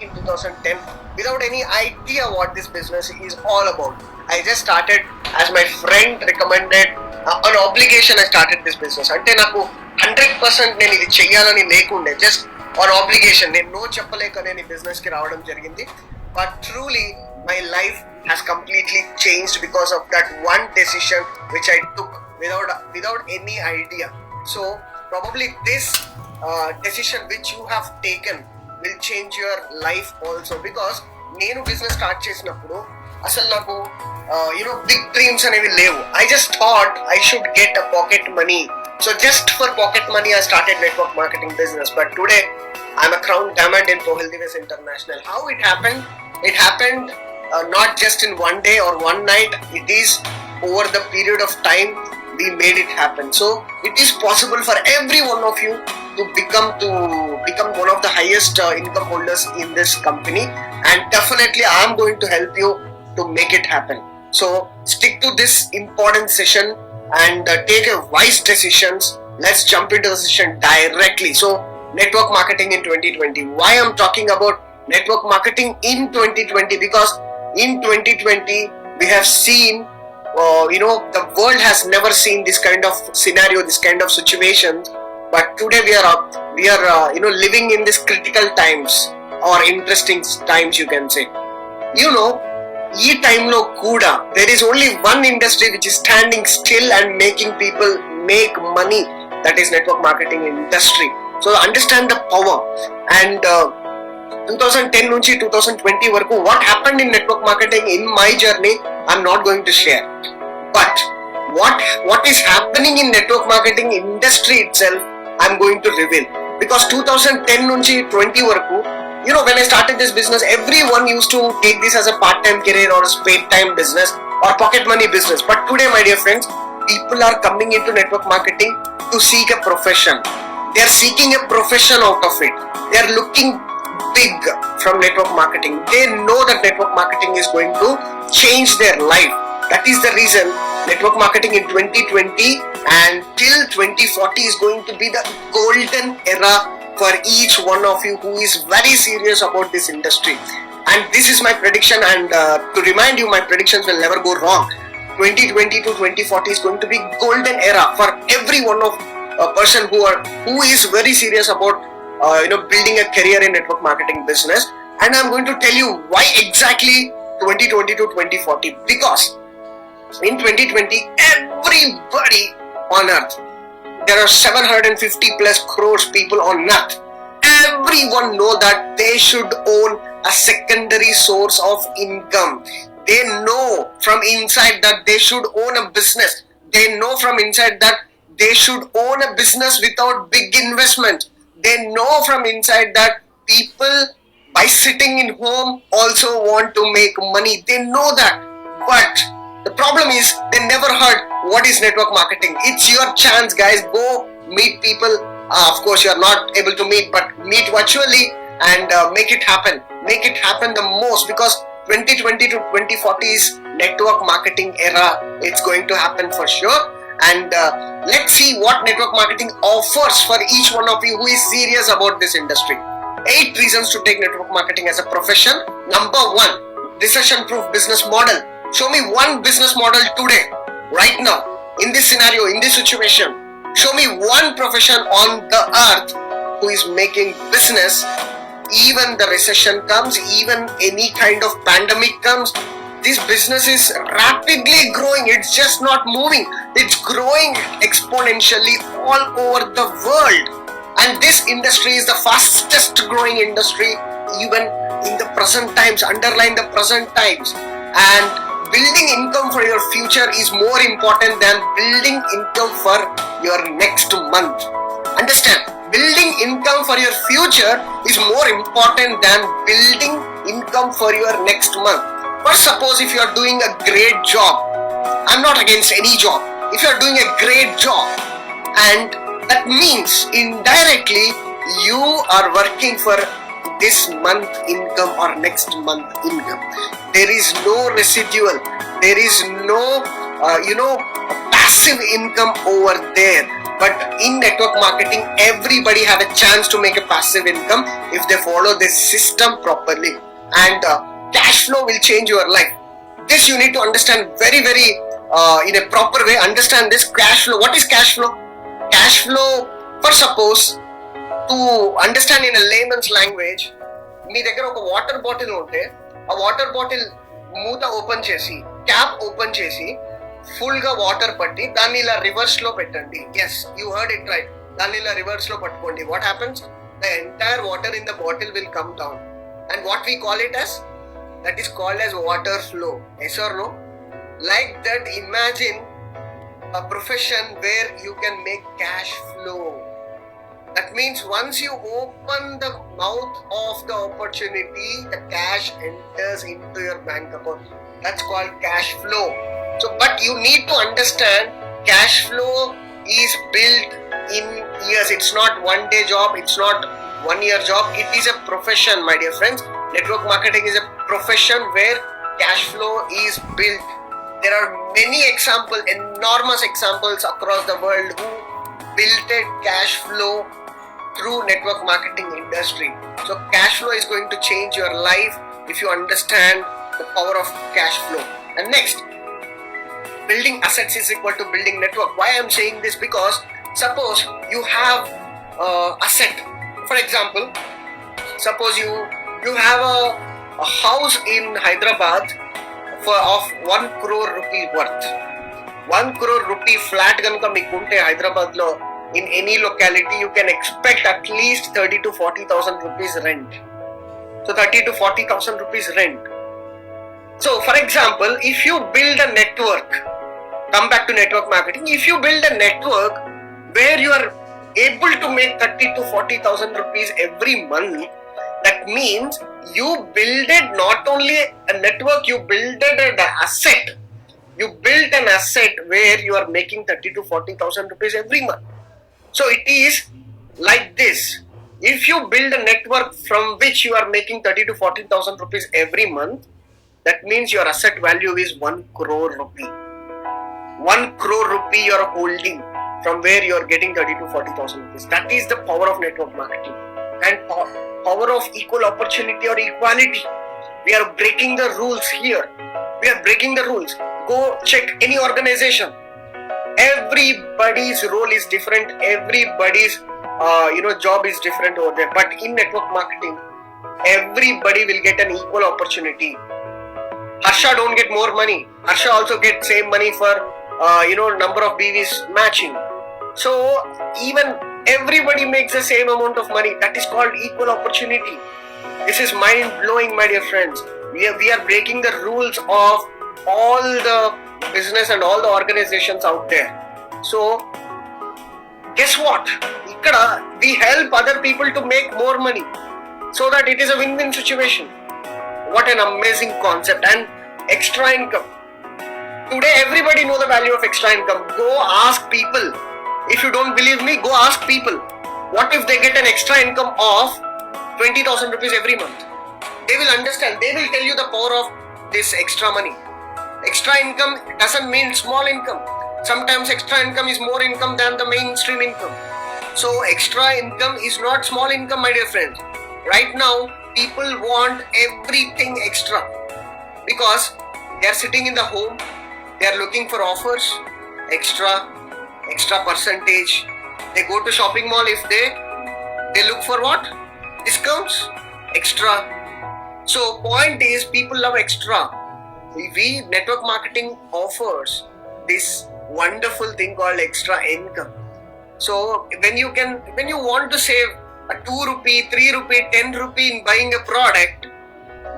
back in 2010 without any idea what this business is all about. I just started as my friend recommended, an obligation I started this business. అంటే నాకు 100% నేను ఇది చెయ్యాలని లేకుండే, just on obligation. నేను no చెప్పలేక నేను ఈ బిజినెస్ కి రావడం జరిగింది. But truly my life has completely changed because of that one decision which I took without any idea. So probably this decision which you have taken will change your life also, because నేను business start చేసినప్పుడు అసలు నాకు big dreams అనేవి లేవు. I just thought I should get a pocket money. So just for pocket money I started network marketing business. But today I'm a crown diamond in Pro Healthy International. How it happened? It happened not just in one day or one night. It is over the period of time we made it happen. So it is possible for every one of you to become one of the highest income holders in this company, and definitely I am going to help you to make it happen. So stick to this important session and take a wise decisions. Let's jump into the session directly. So network marketing in 2020. Why I'm talking about network marketing in 2020? Because in 2020 we have seen the world has never seen this kind of scenario, this kind of situations. But today we are living in this critical times or interesting times, you can say. ఈ టైంలో కూడా there is only one industry which is standing still and making people make money. That is network marketing industry. So understand the power. And 2010 నుంచి 2020 వరకు what happened in network marketing in my journey I'm not going to share. But what is happening in network marketing industry itself I'm going to reveal. Because 2010 నుంచి 20 వరకు, when I started this business, everyone used to take this as a part-time career or a spare time business or pocket money business. But today, my dear friends, people are coming into network marketing to seek a profession. They are seeking a profession out of it. They are looking big from network marketing. They know that network marketing is going to change their life. That is the reason network marketing in 2020 and till 2040 is going to be the golden era for each one of you who is very serious about this industry. And this is my prediction, and to remind you, my predictions will never go wrong. 2020 to 2040 is going to be golden era for every one of a person who is very serious about building a career in network marketing business. And I'm going to tell you why exactly 2020 to 2040. Because in 2020 everybody on earth, there are 750 plus crores people on earth, everyone know that they should own a secondary source of income. They know from inside that they should own a business. They know from inside that they should own a business without big investment. They know from inside that people by sitting in home also want to make money. They know that. But the problem is they never heard what is network marketing. It's your chance, guys. Go meet people. Of course, you are not able to meet, but meet virtually and make it happen. Make it happen the most, because 2020 to 2040 is network marketing era. It's going to happen for sure. And let's see what network marketing offers for each one of you who is serious about this industry. 8 reasons to take network marketing as a profession. Number 1, recession-proof business model. Show me one business model today, right now, in this scenario, in this situation. Show me one profession on the earth who is making business. Even the recession comes, even any kind of pandemic comes, this business is rapidly growing. It's just not moving. It's growing exponentially all over the world. And this industry is the fastest growing industry even in the present times. Underline the present times. And building income for your future is more important than building income for your next month. Understand? Building income for your future is more important than building income for your next month. But suppose if you are doing a great job, I'm not against any job. If you are doing a great job, and that means indirectly you are working for this month income or next month income. There is no residual. There is no passive income over there. But in network marketing, everybody have a chance to make a passive income if they follow this system properly. And cash flow will change your life. This you need to understand very, very in a proper way. Understand this cash flow. What is cash flow? Cash flow, for suppose, to understand in a layman's language, మీ దగ్గర ఒక water bottle ఉంటే ఆ water bottle మూత open చేసి cap open చేసి full గా water పట్టి దాన్ని ఇలా రివర్స్ లో పెట్టండి. Yes, you heard it right. దాన్ని ఇలా రివర్స్ లో పట్టుకోండి. What happens? The entire water in the bottle will come down. And what we call it as, that is called as water flow. Yes or no? Like that, imagine a profession where you can make cash flow. That means once you open the mouth of the opportunity, the cash enters into your bank account. That's called cash flow. So, but you need to understand, cash flow is built in years. It's not one day job. It's not 1 year job. It is a profession, my dear friends. Network marketing is a profession where cash flow is built. There are many examples, enormous examples across the world who built a cash flow through network marketing industry. So cash flow is going to change your life if you understand the power of cash flow. And next, building assets is equal to building network. Why I am saying this? Because suppose you have asset. For example, suppose you have a house in Hyderabad of 1 crore rupee worth. 1 crore rupee flat ganuka meeku unte Hyderabad lo in any locality, you can expect at least 30 to 40,000 rupees rent. So 30 to 40,000 rupees rent. So for example, if you build a network, come back to network marketing, if you build a network where you are able to make 30 to 40,000 rupees every month, that means you builded not only a network, you builded an asset. You built an asset where you are making 30 to 40,000 rupees every month. So it is like this. If you build a network from which you are making 30 to 40,000 rupees every month, that means your asset value is 1 crore rupee. 1 crore rupee you are holding from where you are getting 30 to 40,000 rupees. That is the power of network marketing. And power of equal opportunity or equality. We are breaking the rules here. We are breaking the rules. Go check any organization. Everybody's role is different. Everybody's job is different over there. But in network marketing, everybody will get an equal opportunity. Harsha don't get more money. Harsha also get same money for number of BVs matching. So even everybody makes the same amount of money. That is called equal opportunity. This is mind blowing, my dear friends. We are breaking the rules of all the business and all the organizations out there. So guess what? Ikkada we help other people to make more money so that it is a win-win situation. What an amazing concept. And extra income. Today everybody know the value of extra income. Go ask people. If you don't believe me, go ask people. What if they get an extra income of 20,000 rupees every month? They will understand. They will tell you the power of this extra money. Extra income doesn't mean small income. Sometimes extra income is more income than the mainstream income. So extra income is not small income, my dear friends. Right now, people want everything extra because they are sitting in the home, they are looking for offers, extra percentage. They go to shopping mall, if they look for what? Discounts, extra. So point is, people love extra. Network marketing offers this wonderful thing called extra income. So when you want to save a 2 rupee, 3 rupee, 10 rupee in buying a product,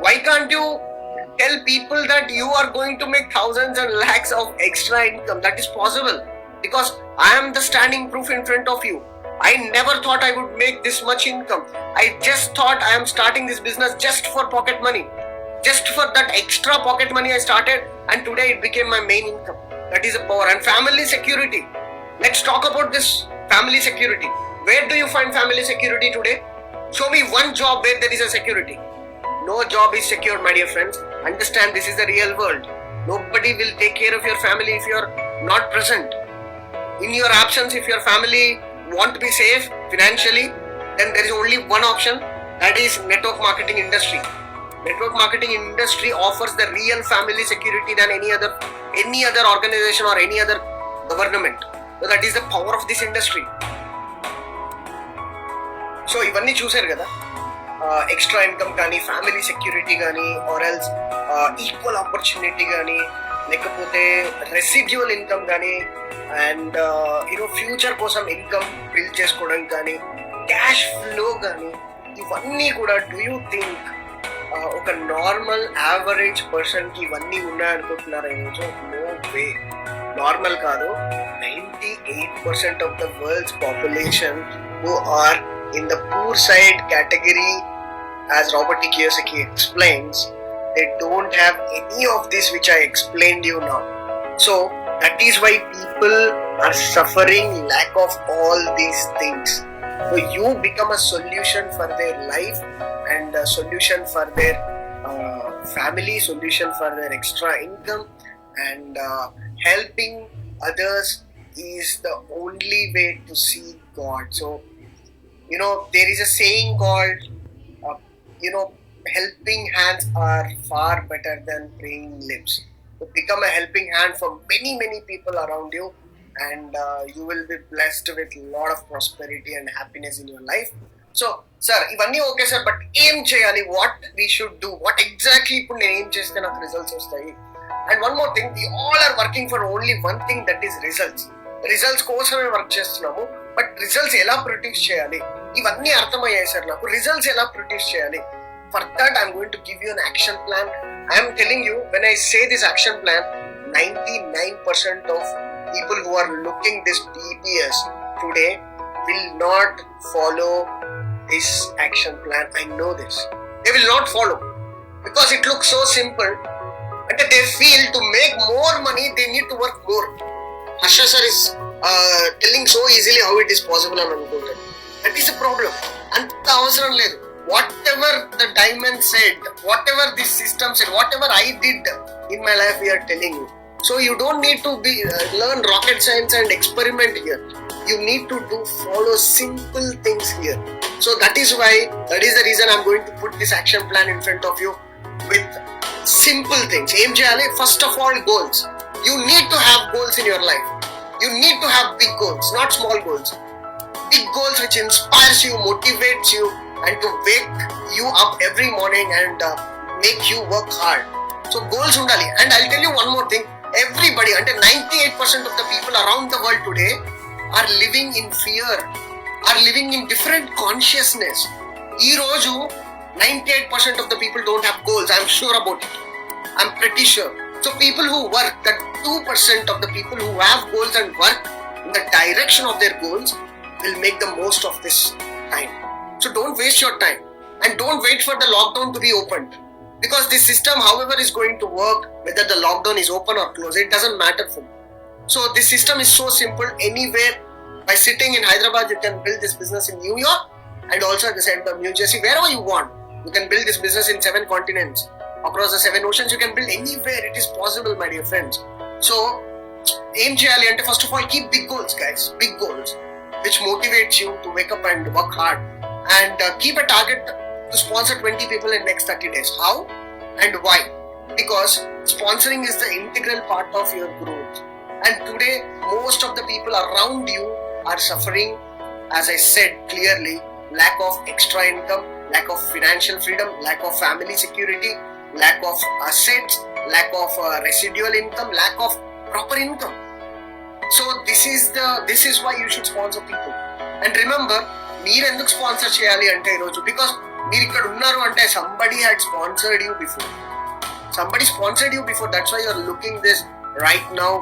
why can't you tell people that you are going to make thousands and lakhs of extra income? That is possible because I am the standing proof in front of you. I never thought I would make this much income. I just thought I am starting this business just for pocket money. Just for that extra pocket money I started, and today it became my main income. That is a power. And family security. Let's talk about this family security. Where do you find family security today? Show me one job where there is a security. No job is secure, my dear friends. Understand, this is the real world. Nobody will take care of your family if you are not present. In your absence, if your family want to be safe financially, then there is only one option, that is network marketing industry. Network marketing industry offers the real family security than any other organization or any other government. So that is the power of this industry. So ఇవన్నీ చూసారు కదా, extra income కానీ, family security కానీ, or else equal opportunity కానీ, లేకపోతే residual income కానీ, and future కోసం income build చేసుకోవడం కానీ, క్యాష్ ఫ్లో కానీ, ఇవన్నీ కూడా డూ యూ థింక్ ఒక నార్మల్ యావరేజ్ పర్సన్కి ఇవన్నీ ఉన్నాయనుకుంటున్నారా ఈరోజు? నో వే, నార్మల్ కాదు. 98% of the world's population who are in the poor side category, as Robert T. Kiyosaki explains, they don't have any of this which I explained you now. So that is why people are suffering lack of all these things. So you become a solution for their life and a solution for their family, solution for their extra income, and helping others is the only way to see God. So there is a saying called, helping hands are far better than praying lips. So become a helping hand for many, many people around you, and you will be blessed with a lot of prosperity and happiness in your life. So, sir, ivanni okay sir, but aim cheyali, what we should do, what exactly ippudu nenu aim chesthe naaku results vastayi. And one more thing, we all are working for only one thing, that is results కోసమే work చేస్తున్నాము. But results ఎలా produce చేయాలి, ఇవన్నీ అర్థమయ్యాయి sir నాకు. Results ఎలా produce చేయాలి, for that I'm going to give you an action plan. I'm telling you, when I say this action plan, 99% of people who are looking this BPS today will not follow this action plan. I know this. They will not follow because it looks so simple. And they feel to make more money, they need to work more. Harsha sir is telling so easily how it is possible అని అనుకుంటారు. That is a problem. అంత అవసరం లేదు. Whatever the diamond said, whatever this system said, whatever I did in my life, we are telling you. So you don't need to learn rocket science and experiment here. You need to follow simple things here. So that is the reason I'm going to put this action plan in front of you with simple things. Aim cheyali, first of all, goals. You need to have goals in your life. You need to have big goals, not small goals. Big goals which inspires you, motivates you, and to wake you up every morning and make you work hard. So goals undali. And I'll tell you one more thing. Everybody, until 98% of the people around the world today are living in fear, are living in different consciousness. Ee roju 98% of the people don't have goals. I'm sure about it. I'm pretty sure. So people who work, that 2% of the people who have goals and work in the direction of their goals will make the most of this time. So don't waste your time, and don't wait for the lockdown to be opened, because this system, however, is going to work, whether the lockdown is open or closed, it doesn't matter for me. So this system is so simple. Anywhere, by sitting in Hyderabad, you can build this business in New York, and also at the center of New Jersey, wherever you want. You can build this business in 7 continents. Across the 7 oceans, you can build anywhere. It is possible, my dear friends. So, aim cheyali ante, first of all, keep big goals, guys. Big goals, which motivates you to wake up and work hard. And keep a target to sponsor 20 people in next 30 days. How and why? Because sponsoring is the integral part of your growth. And today, most of the people around you are suffering, as I said clearly, lack of extra income, lack of financial freedom, lack of family security, lack of assets, lack of residual income, lack of proper income. So this is why you should sponsor people. And remember, మీరు ఎందుకు sponsor చేయాలి అంటే ఈరోజు, because మీరు ఇక్కడ ఉన్నారు అంటే somebody had sponsored you before. Somebody sponsored you before. That's why you're looking this right now.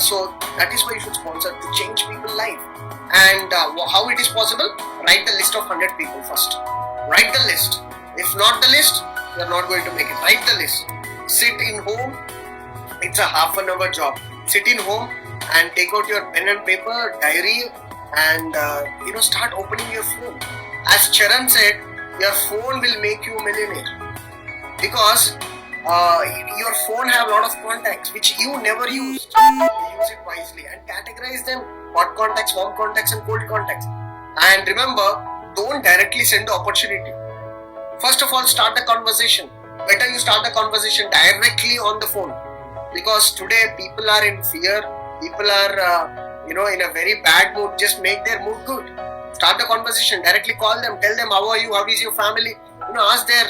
So that is why you should sponsor, to change people's life. And how it is possible? Write the list of 100 people first. Write the list. If not the list, you're not going to make it. Write the list. Sit in home. It's a half an hour job. Sit in home and take out your pen and paper, diary, and start opening your phone. As Charan said, your phone will make you a millionaire, because your phone have a lot of contacts which you never used. Use it wisely and categorize them: hot contacts, warm contacts, and cold contacts. And remember, don't directly send the opportunity. First of all, start the conversation. Better you start the conversation directly on the phone, because today people are in fear. People are, in a very bad mood. Just make their mood good. Start the conversation. Directly call them. Tell them how are you? How is your family? Ask their,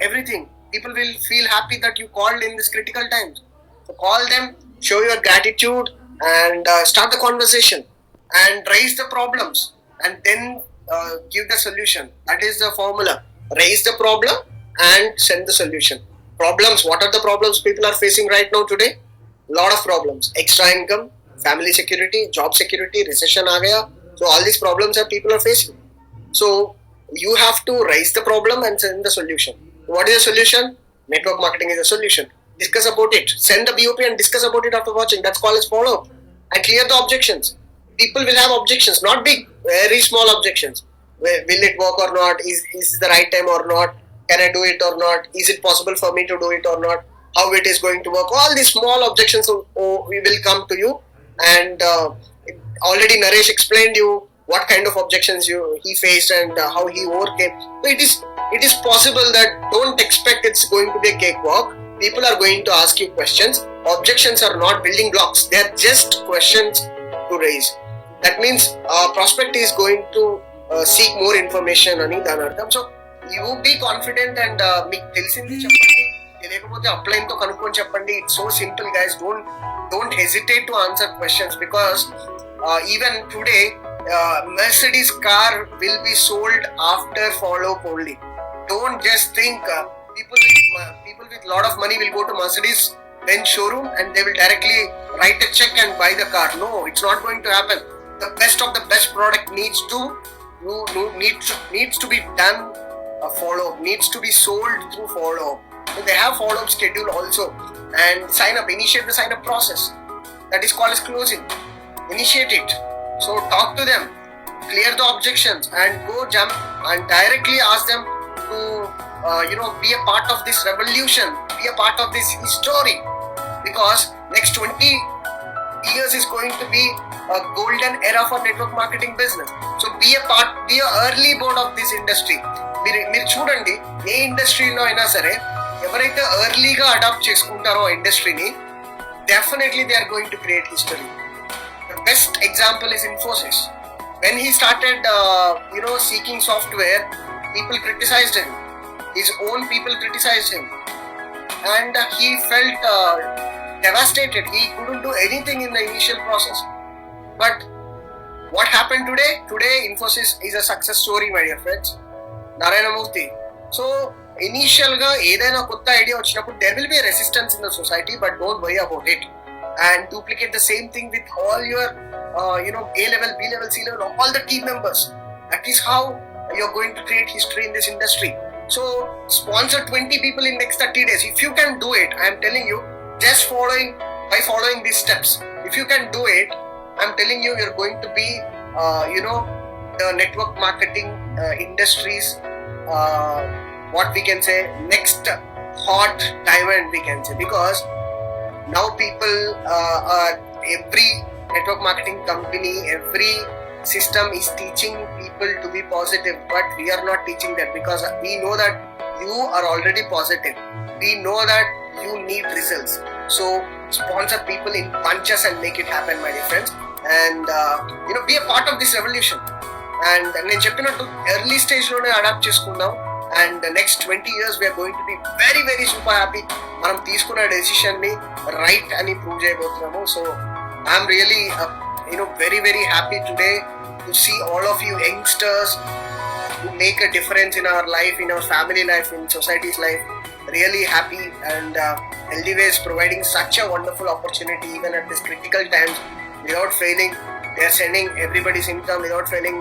everything. People will feel happy that you called in this critical times. So call them, show your gratitude, and start the conversation and raise the problems, and then give the solution. That is the formula. Raise the problem and send the solution. Problems. What are the problems people are facing right now today? Lot of problems. Extra income, family security, job security, recession aa gaya. So all these problems that people are facing. So you have to raise the problem and send the solution. What is the solution? Network marketing is a solution. Discuss about it. Send the BOP and discuss about it after watching. That's called as follow-up. And clear the objections. People will have objections, not big, very small objections. Will it work or not? Is the right time or not? Can I do it or not? Is it possible for me to do it or not? How it is going to work? All these small objections we will come to you. And already Naresh explained you what kind of objections he faced and how he overcame. So it is possible that don't expect it's going to be a cakewalk. People are going to ask you questions. Objections are not building blocks. They are just questions to raise. That means prospect is going to seek more information ani dani artham. So you be confident and meeku telisindi cheppandi, teliyakapothe upline tho kanukkoni cheppandi. It's so simple, guys. Don't hesitate to answer questions, because even today Mercedes car will be sold after follow-up only. Don't just think people with lot of money will go to Mercedes Benz showroom and they will directly write a check and buy the car. No, it's not going to happen. The best of the best product needs to be done a follow-up, needs to be sold through follow-up. So they have follow-up schedule also, and initiate the sign-up process. That is called as closing. Initiate it. So talk to them, clear the objections, and go jump and directly ask them to be a part of this revolution, be a part of this history, because next 20 years is going to be a golden era for network marketing business. So be a early bird of this industry. మీరు చూడండి, ఏ ఇండస్ట్రీలో అయినా సరే ఎవరైతే ఎర్లీగా adapt చేసుకుంటారో ఆ ఇండస్ట్రీని, definitely they are going to create history. The best example is Infosys. When he started seeking software, people criticized him. His own people criticized him, and he felt devastated. He couldn't do anything in the initial process. But what happened today? Today Infosys is a success story, my dear friends. Narayana Murthy. So initial ga edaina kotta idea vachinappudu there will be a resistance in the society, but don't worry about it, and duplicate the same thing with all your A level, B level, C level, all the team members. That is how you're going to create history in this industry. So sponsor 20 people in next 30 days. If you can do it, I am telling you, just by following these steps, if you can do it, I'm telling you, you're going to be the network marketing industries, what we can say, next hot diamond, we can say, because now people every network marketing company, every system is teaching people to be positive, but we are not teaching that, because we know that you are already positive. We know that you need results. So sponsor people in bunches and make it happen, my dear friends, and be a part of this revolution. And నేను చెప్పినట్టు early stage లోనే adapt చేసుకుందాం, and next 20 years we are going to be very very super happy. మనం తీసుకున్న decision ని right అని prove చేయబోతున్నాము. So I'm really very very happy today to see all of you youngsters who make a difference in our life, in our family life, in society's life. Really happy, and LDWay is providing such a wonderful opportunity even at this critical times, without failing. They are sending everybody's income without failing.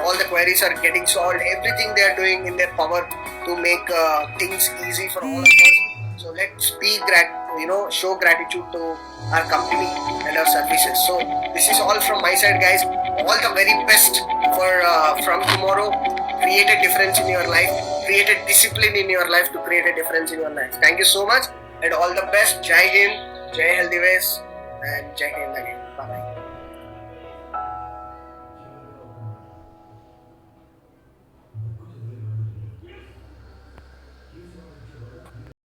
All the queries are getting solved. Everything they are doing in their power to make things easy for all of us. So let's show gratitude to our company and our services. So this is all from my side, guys. All the very best from tomorrow. create a difference in your life, create a discipline in your life to create a difference in your life. Thank you so much and all the best. Jai Hind, Jai Healthy Ways, and Jai Hind again.